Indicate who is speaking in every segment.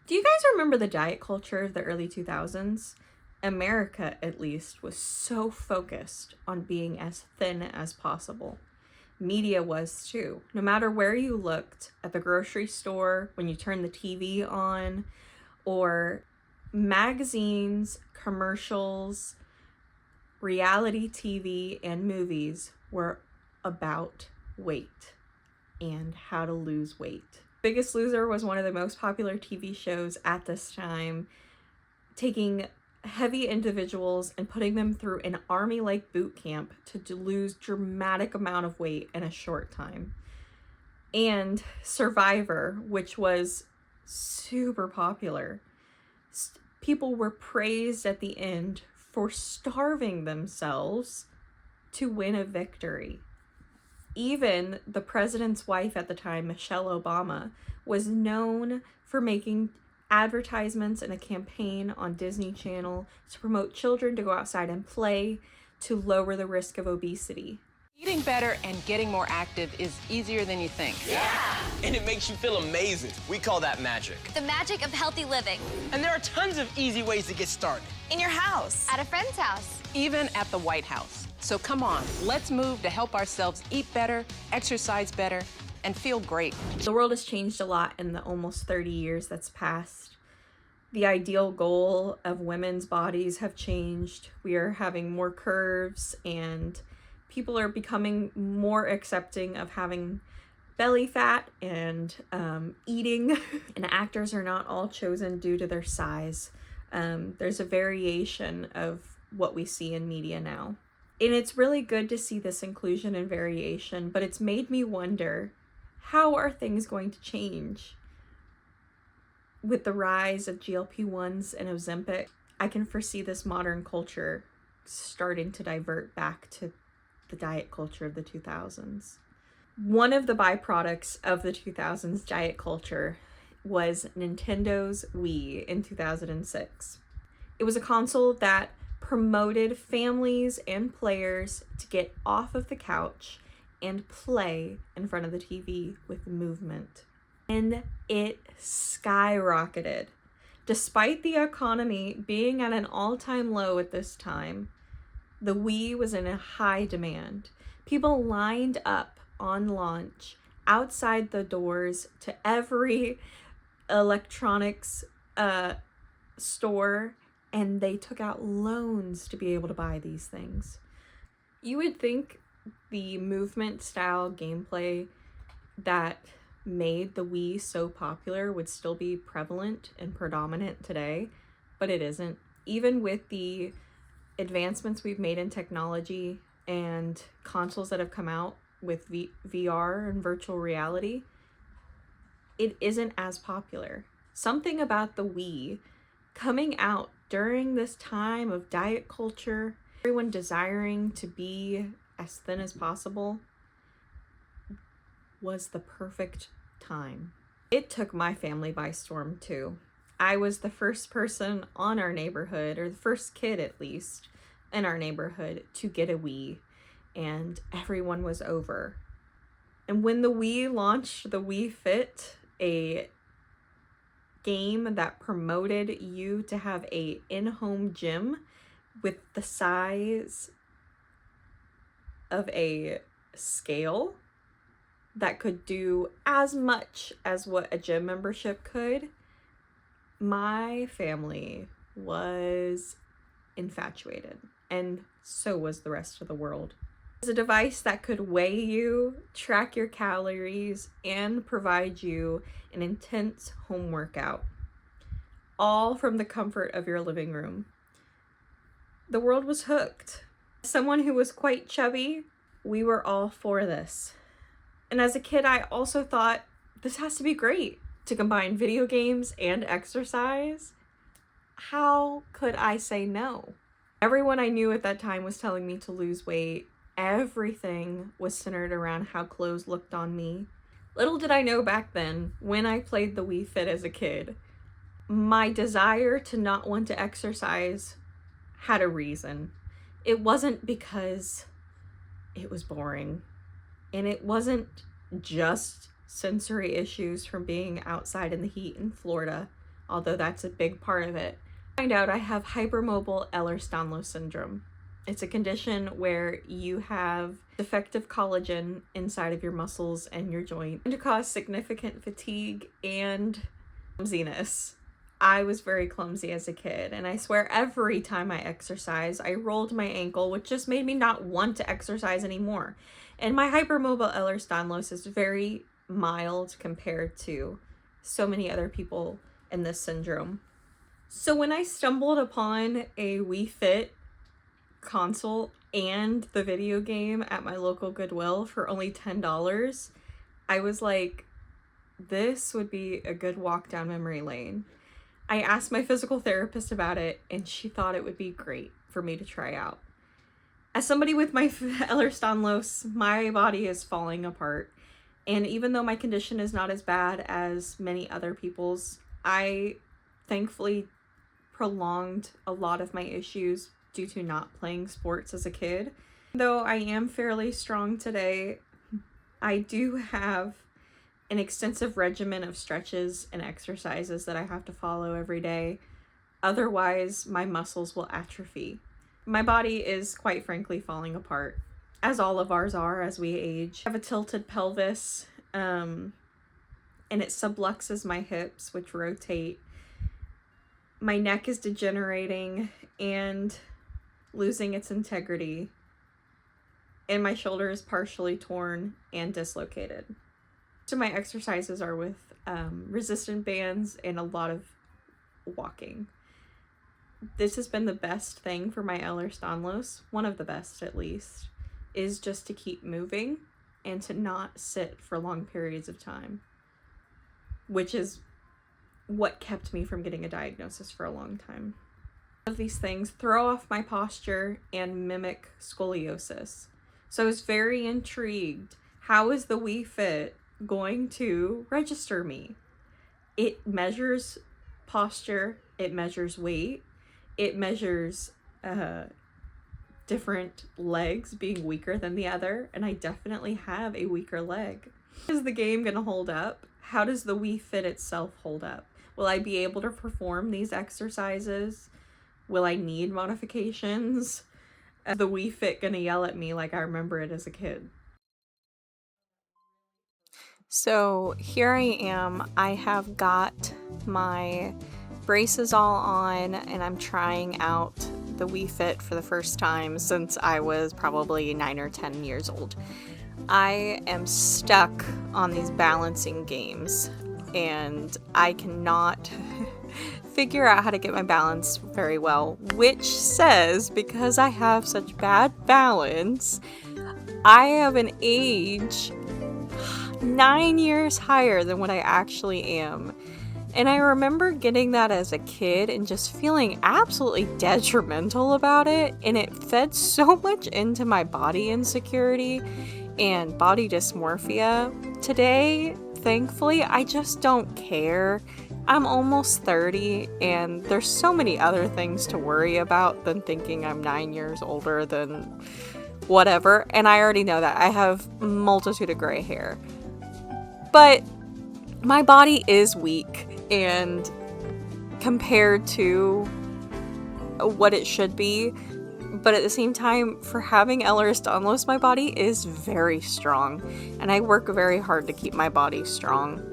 Speaker 1: Do you guys remember the diet culture of the early 2000s? America, at least, was so focused on being as thin as possible. Media was too. No matter where you looked, at the grocery store, when you turned the TV on, or magazines, commercials, reality TV, and movies were about weight and how to lose weight. Biggest Loser was one of the most popular TV shows at this time, taking heavy individuals and putting them through an army-like boot camp to lose dramatic amount of weight in a short time. And Survivor, which was super popular. People were praised at the end for starving themselves to win a victory. Even the president's wife at the time, Michelle Obama, was known for making advertisements and a campaign on Disney Channel to promote children to go outside and play to lower the risk of obesity.
Speaker 2: Eating better and getting more active is easier than you think.
Speaker 3: Yeah! And it makes you feel amazing. We call that magic.
Speaker 4: The magic of healthy living.
Speaker 3: And there are tons of easy ways to get started.
Speaker 4: In your house. At a friend's house.
Speaker 2: Even at the White House. So come on, let's move to help ourselves eat better, exercise better, and feel great.
Speaker 1: The world has changed a lot in the almost 30 years that's passed. The ideal goal of women's bodies have changed. We are having more curves, and people are becoming more accepting of having belly fat and eating. And actors are not all chosen due to their size. There's a variation of what we see in media now. And it's really good to see this inclusion and variation, but it's made me wonder, how are things going to change? With the rise of GLP-1s and Ozempic, I can foresee this modern culture starting to divert back to the diet culture of the 2000s. One of the byproducts of the 2000s diet culture was Nintendo's Wii in 2006. It was a console that promoted families and players to get off of the couch and play in front of the TV with movement. And it skyrocketed. Despite the economy being at an all-time low at this time, the Wii was in a high demand. People lined up on launch outside the doors to every electronics store, and they took out loans to be able to buy these things. You would think the movement style gameplay that made the Wii so popular would still be prevalent and predominant today, but it isn't. Even with the advancements we've made in technology and consoles that have come out with VR and virtual reality, it isn't as popular. Something about the Wii coming out during this time of diet culture, everyone desiring to be as thin as possible, was the perfect time. It took my family by storm too. I was the first person on our neighborhood, or the first kid at least, in our neighborhood to get a Wii, and everyone was over. And when the Wii launched the Wii Fit, a game that promoted you to have a in-home gym with the size of a scale that could do as much as what a gym membership could, my family was infatuated, and so was the rest of the world. It was a device that could weigh you, track your calories, and provide you an intense home workout, all from the comfort of your living room. The world was hooked. As someone who was quite chubby, we were all for this. And as a kid, I also thought, this has to be great to combine video games and exercise. How could I say no? Everyone I knew at that time was telling me to lose weight. Everything was centered around how clothes looked on me. Little did I know back then, when I played the Wii Fit as a kid, my desire to not want to exercise had a reason. It wasn't because it was boring. And it wasn't just sensory issues from being outside in the heat in Florida although that's a big part of it. I find out I have hypermobile Ehlers-Danlos Syndrome. It's a condition where you have defective collagen inside of your muscles and your joint, and to cause significant fatigue and clumsiness. I was very clumsy as a kid, and I swear every time I exercise, I rolled my ankle, which just made me not want to exercise anymore. And my hypermobile Ehlers-Danlos is very mild compared to so many other people in this syndrome. So when I stumbled upon a Wii Fit console and the video game at my local Goodwill for only $10, I was like, this would be a good walk down memory lane. I asked my physical therapist about it, and she thought it would be great for me to try out. As somebody with my Ehlers-Danlos, my body is falling apart. And even though my condition is not as bad as many other people's, I thankfully prolonged a lot of my issues due to not playing sports as a kid. Though I am fairly strong today, I do have an extensive regimen of stretches and exercises that I have to follow every day. Otherwise, my muscles will atrophy. My body is, quite frankly, falling apart, as all of ours are as we age. I have a tilted pelvis, and it subluxes my hips, which rotate. My neck is degenerating and losing its integrity, and my shoulder is partially torn and dislocated. So my exercises are with resistant bands and a lot of walking. This has been the best thing for my Ehlers-Danlos, one of the best at least, is just to keep moving and to not sit for long periods of time, which is what kept me from getting a diagnosis for a long time. Of these things throw off my posture and mimic scoliosis. So I was very intrigued. How is the Wii Fit going to register me? It measures posture, it measures weight, it measures different legs being weaker than the other, and I definitely have a weaker leg. Is the game gonna hold up? How does the Wii Fit itself hold up? Will I be able to perform these exercises? Will I need modifications? Is the Wii Fit gonna yell at me like I remember it as a kid?
Speaker 5: So here I am. I have got my braces all on, and I'm trying out the Wii Fit for the first time since I was probably 9 or 10 years old. I am stuck on these balancing games, and I cannot figure out how to get my balance very well, which says, because I have such bad balance, I have an age 9 years higher than what I actually am. And I remember getting that as a kid and just feeling absolutely detrimental about it, and it fed so much into my body insecurity and body dysmorphia. Today, thankfully, I just don't care. I'm almost 30, and there's so many other things to worry about than thinking I'm 9 years older than whatever, and I already know that. I have a multitude of gray hair. But my body is weak, and compared to what it should be, but at the same time, for having Ehlers-Danlos, my body is very strong, and I work very hard to keep my body strong.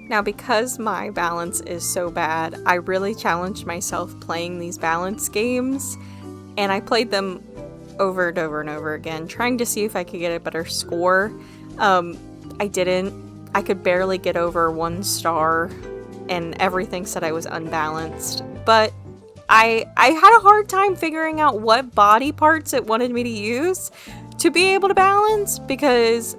Speaker 5: Now, because my balance is so bad, I really challenged myself playing these balance games, and I played them over and over and over again, trying to see if I could get a better score. I didn't. I could barely get over 1 star, and everything said I was unbalanced. But I had a hard time figuring out what body parts it wanted me to use to be able to balance, because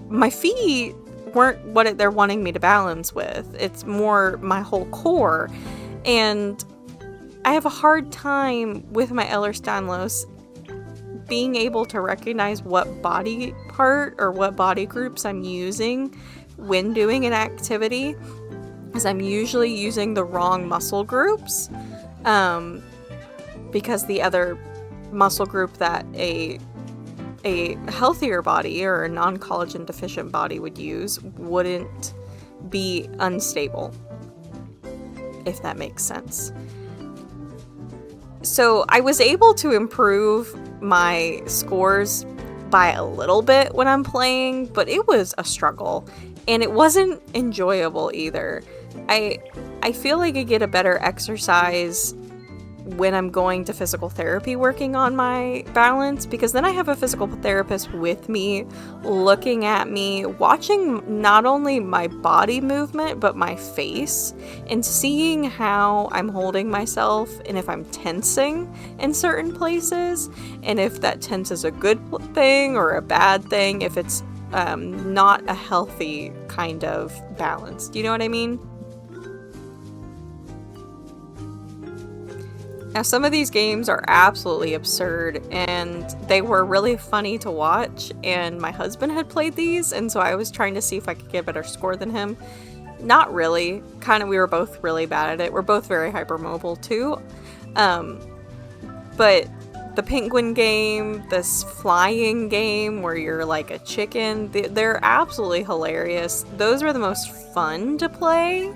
Speaker 5: my feet weren't what they're wanting me to balance with. It's more my whole core. And I have a hard time with my Ehlers-Danlos being able to recognize what body part or what body groups I'm using when doing an activity, as I'm usually using the wrong muscle groups, because the other muscle group that a healthier body or a non-collagen deficient body would use wouldn't be unstable. if that makes sense. So I was able to improve my scores by a little bit when I'm playing, but it was a struggle, and it wasn't enjoyable either. I feel like I get a better exercise when I'm going to physical therapy working on my balance, because then I have a physical therapist with me, looking at me, watching not only my body movement but my face, and seeing how I'm holding myself and if I'm tensing in certain places, and if that tense is a good thing or a bad thing, if it's not a healthy kind of balance. Do you know what I mean? Now, some of these games are absolutely absurd, and they were really funny to watch, and my husband had played these, and so I was trying to see if I could get a better score than him. Not really. We were both really bad at it. We're both very hypermobile, too. But the penguin game, this flying game where you're like a chicken, they're absolutely hilarious. Those were the most fun to play,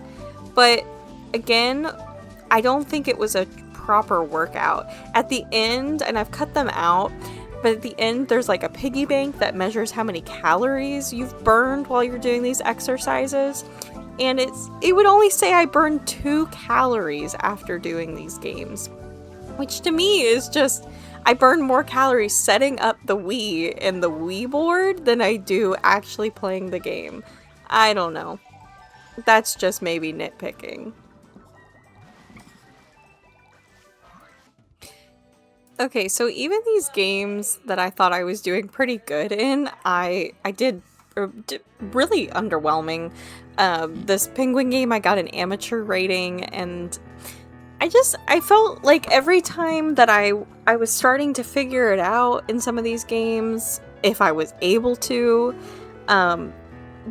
Speaker 5: but again, I don't think it was a proper workout. At the end, and I've cut them out, but at the end there's like a piggy bank that measures how many calories you've burned while you're doing these exercises, and it would only say I burned 2 calories after doing these games, which to me is just, I burn more calories setting up the Wii and the Wii board than I do actually playing the game. I don't know. That's just maybe nitpicking. Okay, so even these games that I thought I was doing pretty good in, I did really underwhelming. This penguin game, I got an amateur rating, and I felt like every time that I was starting to figure it out in some of these games, if I was able to,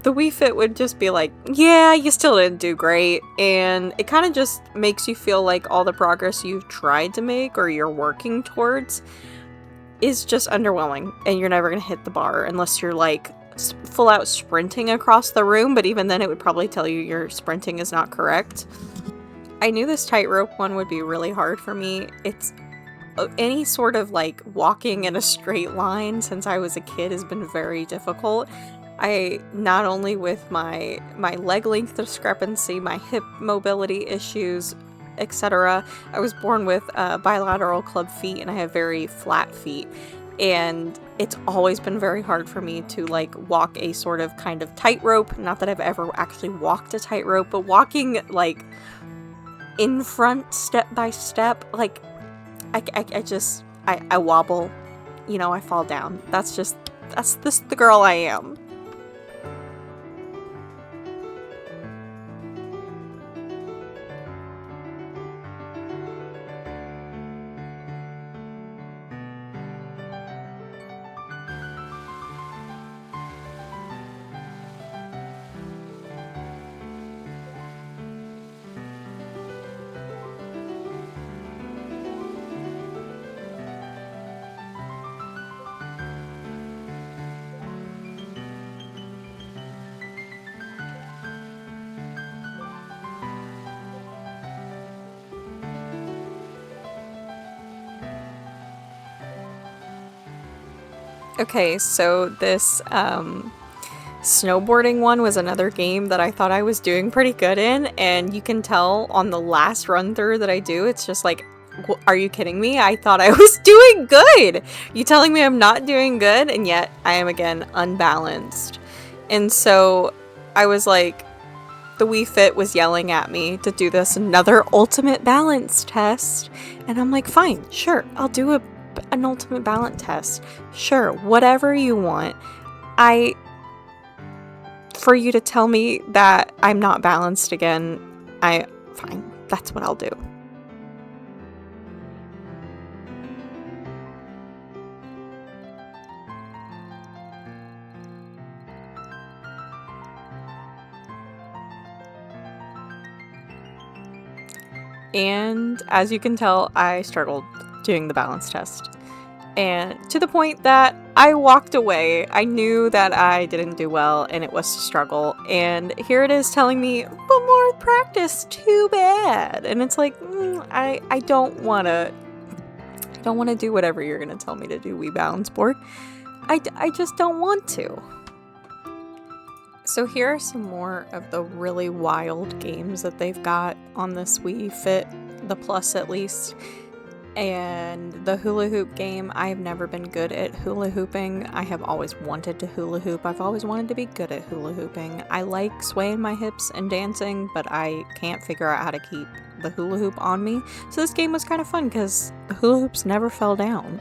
Speaker 5: the Wii Fit would just be like, yeah, you still didn't do great, and it kind of just makes you feel like all the progress you've tried to make or you're working towards is just underwhelming, and you're never going to hit the bar unless you're like full out sprinting across the room, but even then it would probably tell you your sprinting is not correct. I knew this tightrope one would be really hard for me. It's any sort of like walking in a straight line since I was a kid has been very difficult. I, not only with my leg length discrepancy, my hip mobility issues, etc. I was born with bilateral club feet, and I have very flat feet. And it's always been very hard for me to like walk a sort of kind of tightrope. Not that I've ever actually walked a tightrope, but walking like in front step by step, like I wobble, you know, I fall down. That's the girl I am. Okay, so this snowboarding one was another game that I thought I was doing pretty good in, and you can tell on the last run through that I do, it's just like, are you kidding me? I thought I was doing good! You telling me I'm not doing good, and yet I am again unbalanced. And so I was like, the Wii Fit was yelling at me to do this another ultimate balance test, and I'm like, fine, sure, I'll do an ultimate balance test. Sure, whatever you want. For you to tell me that I'm not balanced again, fine, that's what I'll do. And as you can tell, I struggled doing the balance test. and to the point that I walked away. I knew that I didn't do well and it was a struggle, and here it is telling me, but more practice, too bad. And it's like, I don't want to do whatever you're going to tell me to do, Wii Balance Board. I just don't want to. So here are some more of the really wild games that they've got on this Wii Fit, the Plus at least. And the hula hoop game, I have never been good at hula hooping. I have always wanted to hula hoop. I've always wanted to be good at hula hooping. I like swaying my hips and dancing, but I can't figure out how to keep the hula hoop on me. So this game was kind of fun because the hula hoops never fell down.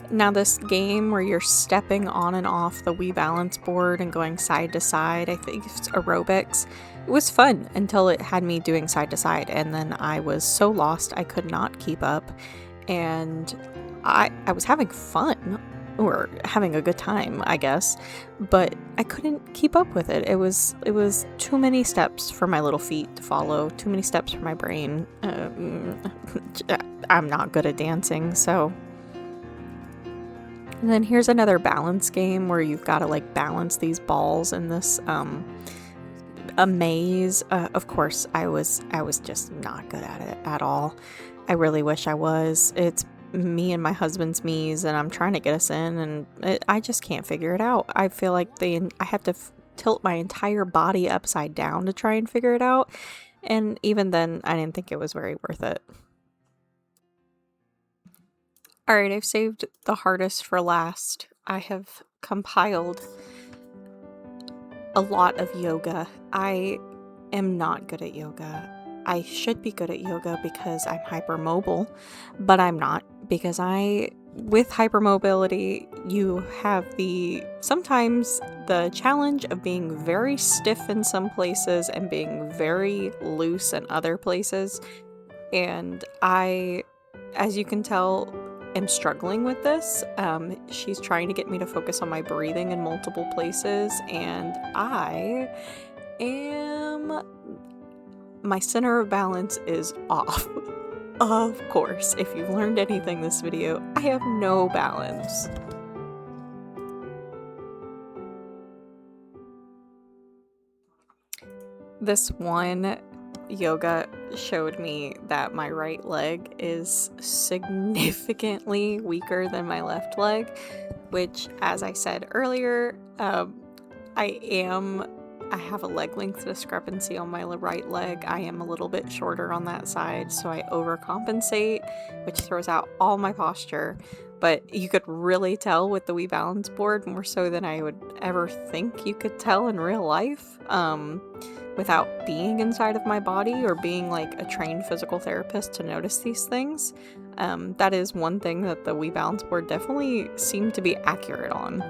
Speaker 5: Now this game where you're stepping on and off the Wii Balance Board and going side to side, I think it's aerobics. It was fun until it had me doing side to side, and then I was so lost I could not keep up, and I was having fun, or having a good time, I guess, but I couldn't keep up with it. It was too many steps for my little feet to follow, too many steps for my brain. I'm not good at dancing, so... And then here's another balance game where you've got to like balance these balls in this a maze. Of course, I was just not good at it at all. I really wish I was. It's me and my husband's maze, and I'm trying to get us in, and I just can't figure it out. I feel like I have to tilt my entire body upside down to try and figure it out, and even then, I didn't think it was very worth it. Alright, I've saved the hardest for last. I have compiled a lot of yoga. I am not good at yoga. I should be good at yoga because I'm hypermobile, but I'm not, because with hypermobility, you have sometimes the challenge of being very stiff in some places and being very loose in other places. And I, as you can tell, am struggling with this. She's trying to get me to focus on my breathing in multiple places, and my center of balance is off. Of course, if you've learned anything this video, I have no balance. This one yoga showed me that my right leg is significantly weaker than my left leg, which, as I said earlier, I have a leg length discrepancy on my right leg. I am a little bit shorter on that side, so I overcompensate, which throws out all my posture. But you could really tell with the Wii Balance Board, more so than I would ever think you could tell in real life, without being inside of my body or being like a trained physical therapist to notice these things. That is one thing that the Wii Balance Board definitely seemed to be accurate on.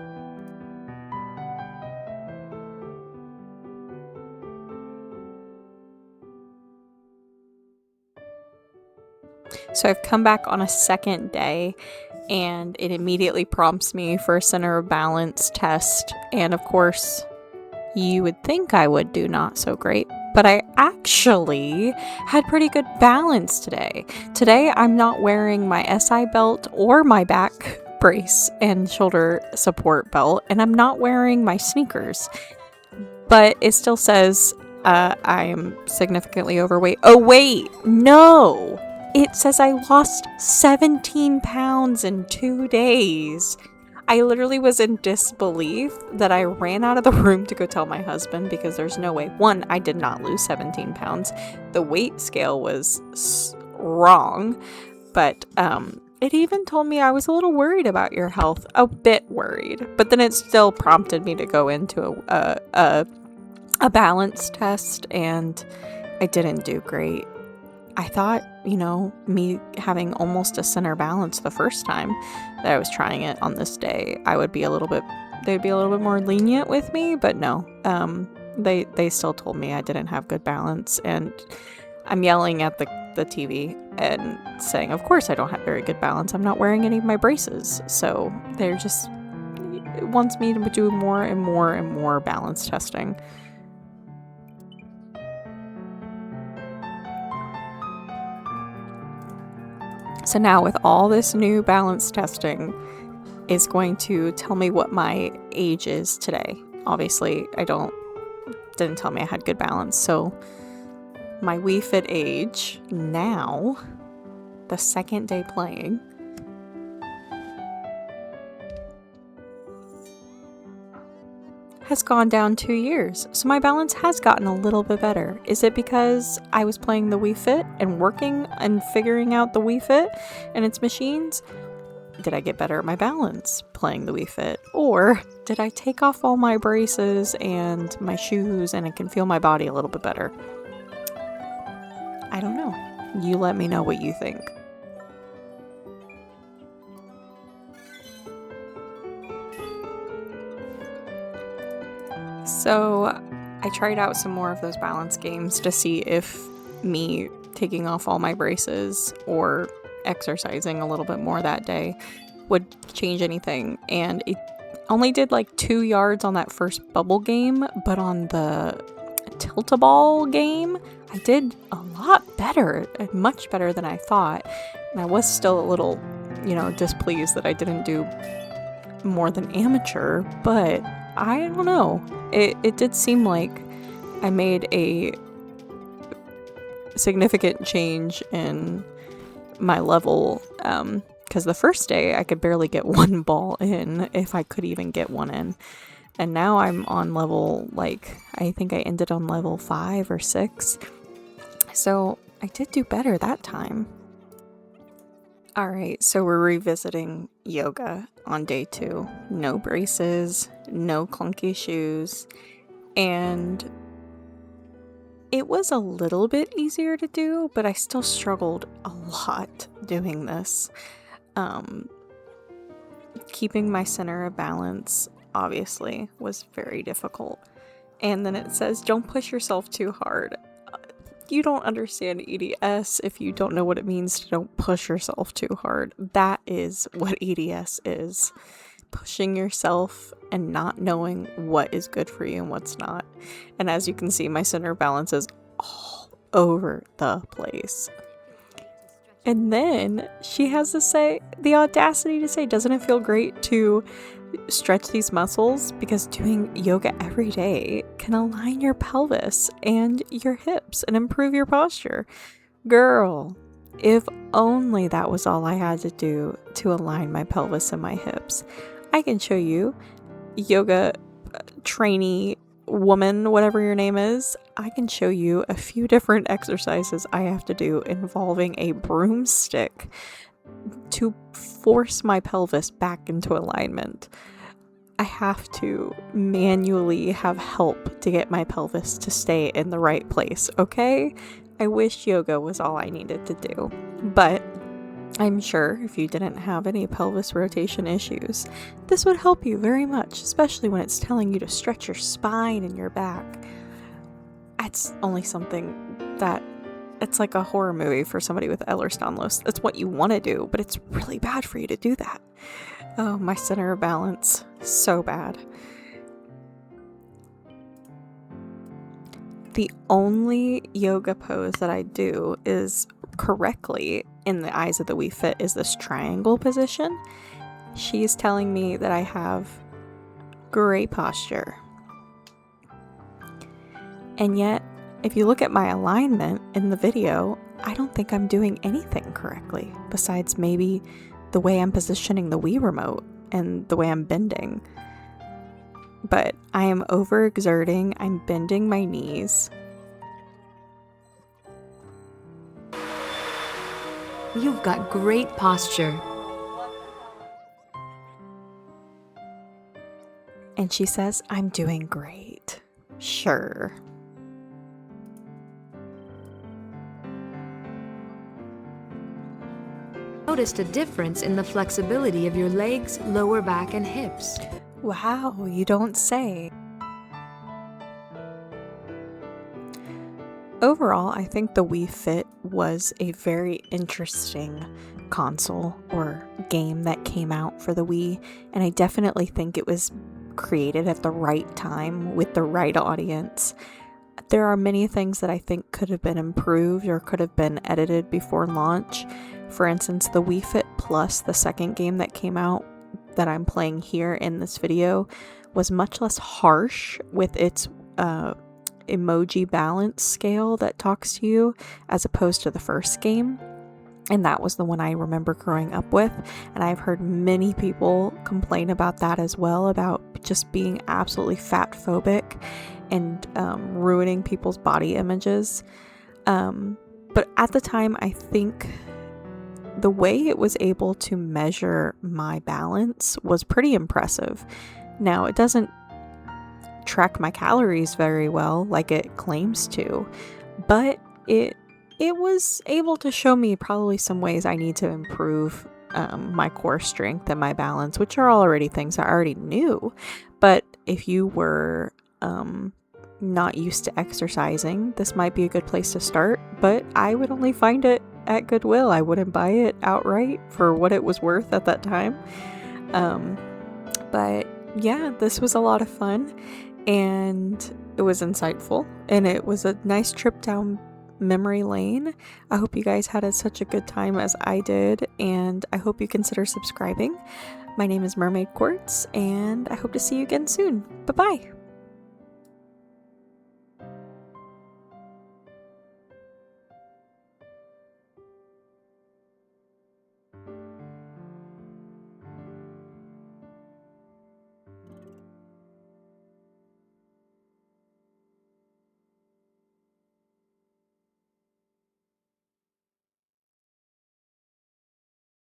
Speaker 5: So I've come back on a second day, and it immediately prompts me for a center of balance test, and of course, you would think I would do not so great, but I actually had pretty good balance today. Today, I'm not wearing my SI belt or my back brace and shoulder support belt, and I'm not wearing my sneakers, but it still says I am significantly overweight. Oh wait, no! It says I lost 17 pounds in 2 days. I literally was in disbelief that I ran out of the room to go tell my husband, because there's no way. One, I did not lose 17 pounds. The weight scale was wrong, but it even told me I was a little worried about your health. A bit worried. But then it still prompted me to go into a balance test, and I didn't do great. I thought, me having almost a center balance the first time that I was trying it on this day, they'd be a little bit more lenient with me, but no. They still told me I didn't have good balance, and I'm yelling at the TV and saying, of course I don't have very good balance. I'm not wearing any of my braces. So it wants me to do more and more and more balance testing. So now with all this new balance testing is going to tell me what my age is today. Obviously, didn't tell me I had good balance. So my Wii Fit age now, the second day playing, has gone down 2 years. So my balance has gotten a little bit better. Is it because I was playing the Wii Fit and working and figuring out the Wii Fit and its machines? Did I get better at my balance playing the Wii Fit? Or did I take off all my braces and my shoes and I can feel my body a little bit better? I don't know. You let me know what you think. So I tried out some more of those balance games to see if me taking off all my braces or exercising a little bit more that day would change anything. And it only did like 2 yards on that first bubble game, but on the tilt-a-ball game, I did a lot better, much better than I thought. And I was still a little, displeased that I didn't do more than amateur, but I don't know. It did seem like I made a significant change in my level, because the first day I could barely get one ball in, if I could even get one in. And now I'm on level, I think I ended on level 5 or 6. So I did do better that time. Alright, so we're revisiting yoga on day 2. No braces, no clunky shoes, and it was a little bit easier to do, but I still struggled a lot doing this. Keeping my center of balance, obviously, was very difficult. And then it says, don't push yourself too hard. You don't understand EDS if you don't know what it means to don't push yourself too hard. That is what EDS is. Pushing yourself and not knowing what is good for you and what's not. And as you can see, my center of balance is all over the place. And then she has the audacity to say, doesn't it feel great to stretch these muscles? Because doing yoga every day can align your pelvis and your hips and improve your posture. Girl, if only that was all I had to do to align my pelvis and my hips. I can show you, yoga trainee woman, whatever your name is, I can show you a few different exercises I have to do involving a broomstick to force my pelvis back into alignment. I have to manually have help to get my pelvis to stay in the right place, okay? I wish yoga was all I needed to do, but I'm sure if you didn't have any pelvis rotation issues, this would help you very much, especially when it's telling you to stretch your spine and your back. It's only something that it's like a horror movie for somebody with Ehlers-Danlos. That's what you want to do, but it's really bad for you to do that. Oh, my center of balance, so bad. The only yoga pose that I do is correctly in the eyes of the Wii Fit is this triangle position. She's telling me that I have great posture. And yet, if you look at my alignment in the video, I don't think I'm doing anything correctly, besides maybe the way I'm positioning the Wii remote and the way I'm bending. But I am overexerting, I'm bending my knees.
Speaker 6: You've got great posture.
Speaker 5: And she says, I'm doing great. Sure.
Speaker 6: Noticed a difference in the flexibility of your legs, lower back, and hips.
Speaker 5: Wow, you don't say. Overall, I think the Wii Fit was a very interesting console or game that came out for the Wii, and I definitely think it was created at the right time with the right audience. There are many things that I think could have been improved or could have been edited before launch. for instance, the Wii Fit Plus, the second game that came out that I'm playing here in this video, was much less harsh with its emoji balance scale that talks to you as opposed to the first game. And that was the one I remember growing up with. And I've heard many people complain about that as well, about just being absolutely fat phobic and ruining people's body images. But at the time, I think the way it was able to measure my balance was pretty impressive. Now, it doesn't track my calories very well like it claims to, but it was able to show me probably some ways I need to improve my core strength and my balance, which are already things I already knew. But if you were not used to exercising, this might be a good place to start, but I would only find it at Goodwill. I wouldn't buy it outright for what it was worth at that time. But yeah, this was a lot of fun, and it was insightful, and it was a nice trip down memory lane. I hope you guys had such a good time as I did, and I hope you consider subscribing. My name is MermaidQuartz, and I hope to see you again soon. Bye-bye!